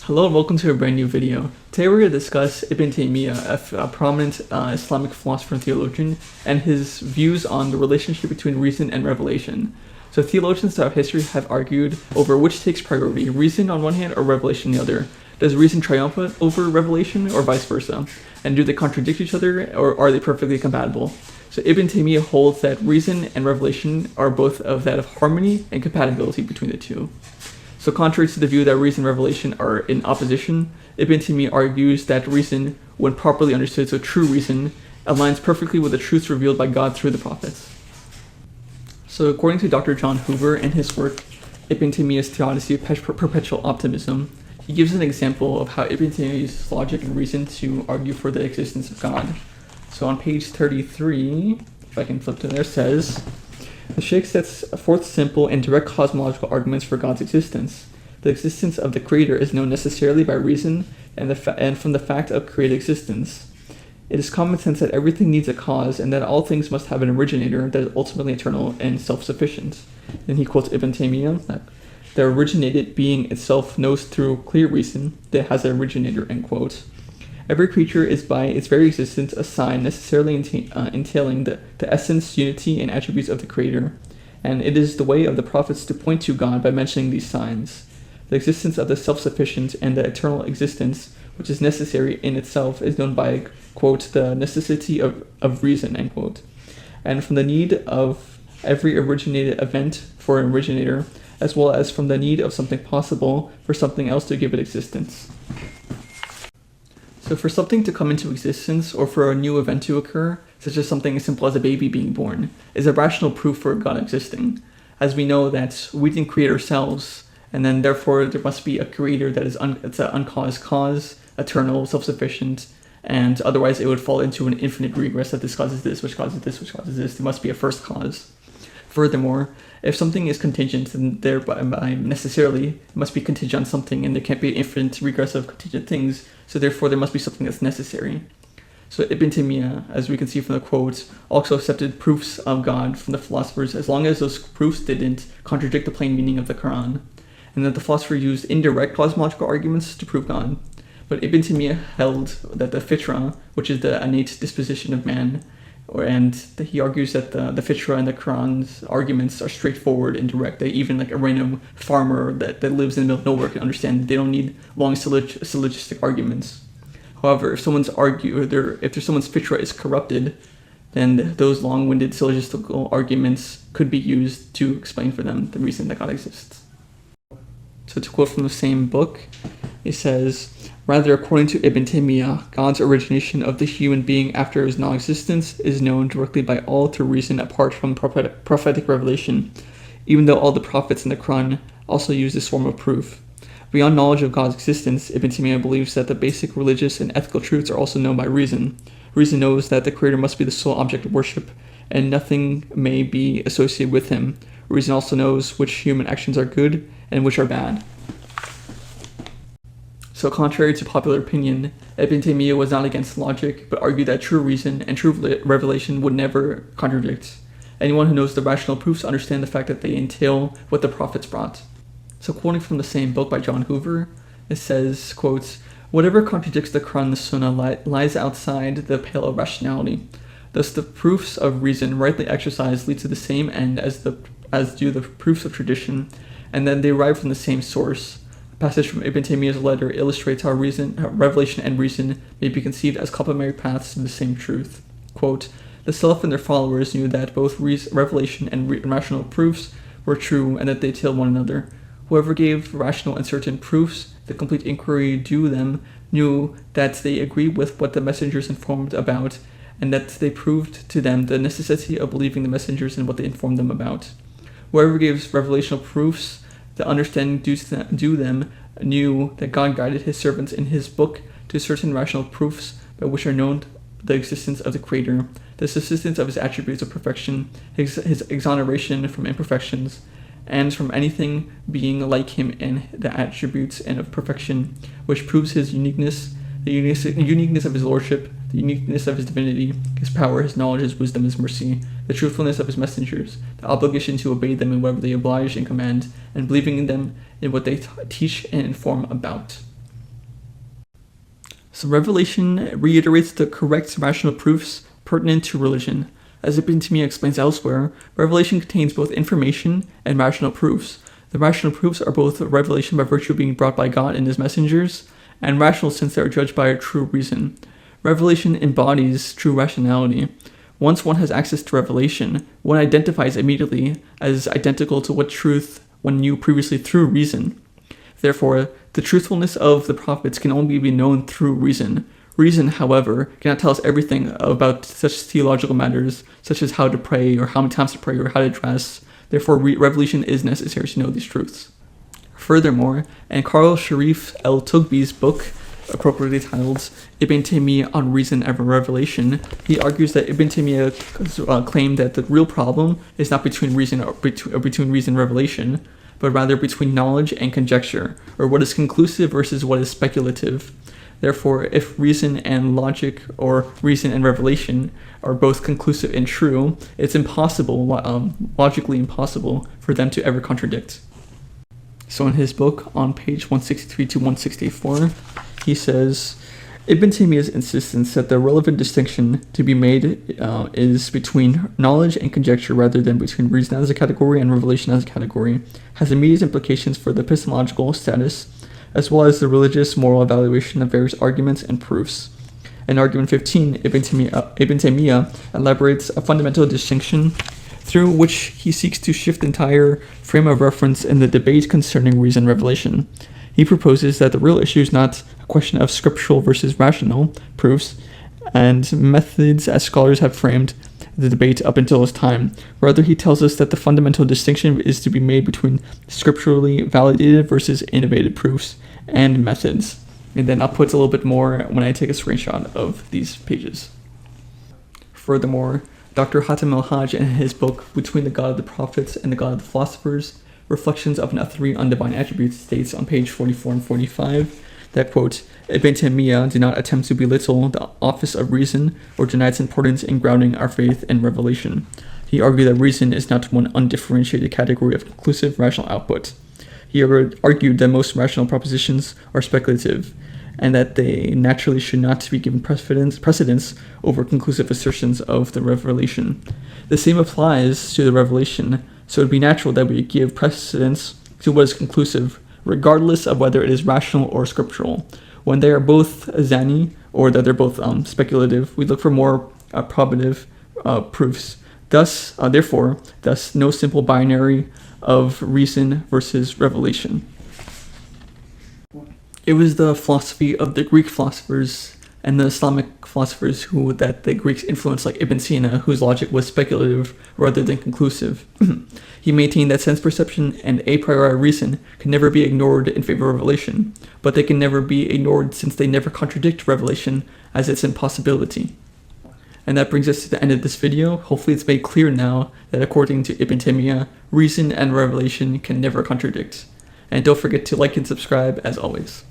Hello and welcome to a brand new video. Today we're going to discuss Ibn Taymiyya, a prominent Islamic philosopher and theologian, and his views on the relationship between reason and revelation. So theologians throughout history have argued over which takes priority, reason on one hand or revelation on the other. Does reason triumph over revelation or vice versa? And do they contradict each other or are they perfectly compatible? So Ibn Taymiyya holds that reason and revelation are both of that of harmony and compatibility between the two. So contrary to the view that reason and revelation are in opposition, Ibn Taymiyya argues that reason, when properly understood, so true reason, aligns perfectly with the truths revealed by God through the prophets. So according to Dr. John Hoover in his work, Ibn Taymiyya's Theodicy of Perpetual Optimism, he gives an example of how Ibn Taymiyya uses logic and reason to argue for the existence of God. So on page 33, if I can flip to there, says, the Sheikh sets forth simple and direct cosmological arguments for God's existence. The existence of the Creator is known necessarily by reason and from the fact of created existence. It is common sense that everything needs a cause and that all things must have an originator that is ultimately eternal and self-sufficient. Then he quotes Ibn Taymiyya that the originated being itself knows through clear reason that it has an originator, end quote. Every creature is by its very existence a sign necessarily entailing the essence, unity, and attributes of the Creator, and it is the way of the prophets to point to God by mentioning these signs. The existence of the self-sufficient and the eternal existence, which is necessary in itself, is known by, quote, the necessity of reason, end quote, and from the need of every originated event for an originator, as well as from the need of something possible for something else to give it existence. So for something to come into existence or for a new event to occur, such as something as simple as a baby being born, is a rational proof for God existing. As we know that we didn't create ourselves, and then therefore there must be a creator that is it's an uncaused cause, eternal, self-sufficient, and otherwise it would fall into an infinite regress that this causes this, which causes this, which causes this. There must be a first cause. Furthermore, if something is contingent, then thereby necessarily it must be contingent on something, and there can't be an infinite regress of contingent things, so therefore there must be something that's necessary. So Ibn Taymiyya, as we can see from the quotes, also accepted proofs of God from the philosophers as long as those proofs didn't contradict the plain meaning of the Quran, and that the philosopher used indirect cosmological arguments to prove God. But Ibn Taymiyya held that the fitra, which is the innate disposition of man, and he argues that the fitra and the Quran's arguments are straightforward and direct. That even like a random farmer that lives in the middle of nowhere can understand that they don't need long syllogistic arguments. However, if someone's fitra is corrupted, then those long-winded syllogistical arguments could be used to explain for them the reason that God exists. So to quote from the same book, it says, rather, according to Ibn Taymiyya, God's origination of the human being after his non-existence is known directly by all through reason apart from prophetic revelation, even though all the prophets in the Quran also use this form of proof. Beyond knowledge of God's existence, Ibn Taymiyya believes that the basic religious and ethical truths are also known by reason. Reason knows that the Creator must be the sole object of worship, and nothing may be associated with him. Reason also knows which human actions are good and which are bad. So contrary to popular opinion, Ibn Taymiyya was not against logic, but argued that true reason and true revelation would never contradict. Anyone who knows the rational proofs understand the fact that they entail what the prophets brought. So quoting from the same book by John Hoover, it says, quotes, whatever contradicts the Quran and the Sunnah lies outside the pale of rationality. Thus the proofs of reason rightly exercised lead to the same end as do the proofs of tradition, and then they arrive from the same source. A passage from Ibn Taymiyya's letter illustrates how revelation and reason may be conceived as complementary paths to the same truth. Quote, the Salaf and their followers knew that both revelation and rational proofs were true and that they entailed one another. Whoever gave rational and certain proofs the complete inquiry due them knew that they agreed with what the messengers informed about, and that they proved to them the necessity of believing the messengers and what they informed them about. Whoever gives revelational proofs the understanding due them knew that God guided his servants in his book to certain rational proofs by which are known the existence of the Creator, the subsistence of his attributes of perfection, his exoneration from imperfections, and from anything being like him in the attributes and of perfection, which proves his uniqueness, the uniqueness of his lordship, the uniqueness of his divinity, his power, his knowledge, his wisdom, his mercy, the truthfulness of his messengers, the obligation to obey them in whatever they oblige and command, and believing in them in what they teach and inform about. So revelation reiterates the correct rational proofs pertinent to religion. As Ibn Taymiyya explains elsewhere, revelation contains both information and rational proofs. The rational proofs are both revelation by virtue of being brought by God and his messengers, and rational since they are judged by a true reason. Revelation embodies true rationality. Once one has access to revelation, one identifies immediately as identical to what truth one knew previously through reason. Therefore, the truthfulness of the prophets can only be known through reason. Reason, however, cannot tell us everything about such theological matters, such as how to pray, or how many times to pray, or how to dress. Therefore, revelation is necessary to know these truths. Furthermore, in Carl Sharif El-Tugbi's book, appropriately titled Ibn Taymiyya on Reason and Revelation, he argues that Ibn Taymiyya claimed that the real problem is not between reason or between reason and revelation, but rather between knowledge and conjecture, or what is conclusive versus what is speculative. Therefore, if reason and logic, or reason and revelation, are both conclusive and true, it's impossible, logically impossible, for them to ever contradict. So in his book, on page 163 to 164, he says, Ibn Taymiyya's insistence that the relevant distinction to be made is between knowledge and conjecture rather than between reason as a category and revelation as a category has immediate implications for the epistemological status, as well as the religious moral evaluation of various arguments and proofs. In Argument 15, Ibn Taymiyya elaborates a fundamental distinction through which he seeks to shift the entire frame of reference in the debate concerning reason and revelation. He proposes that the real issue is not a question of scriptural versus rational proofs and methods as scholars have framed the debate up until this time. Rather, he tells us that the fundamental distinction is to be made between scripturally validated versus innovative proofs and methods. And then I'll put a little bit more when I take a screenshot of these pages. Furthermore, Dr. Hatem al-Hajj in his book Between the God of the Prophets and the God of the Philosophers, Reflections of an Athari on Divine Attributes, states on page 44 and 45 that, quote, Ibn Taymiyya did not attempt to belittle the office of reason or deny its importance in grounding our faith in revelation. He argued that reason is not one undifferentiated category of conclusive rational output. He argued that most rational propositions are speculative, and that they naturally should not be given precedence over conclusive assertions of the revelation. The same applies to the revelation, so it would be natural that we give precedence to what is conclusive, regardless of whether it is rational or scriptural. When they are both zani, or that they're both speculative, we look for more probative proofs. Therefore, no simple binary of reason versus revelation. It was the philosophy of the Greek philosophers and the Islamic philosophers that the Greeks influenced, like Ibn Sina, whose logic was speculative rather than conclusive. He maintained that sense perception and a priori reason can never be ignored in favor of revelation, but they can never be ignored since they never contradict revelation as its impossibility. And that brings us to the end of this video. Hopefully it's made clear now that according to Ibn Taymiyya, reason and revelation can never contradict. And don't forget to like and subscribe as always.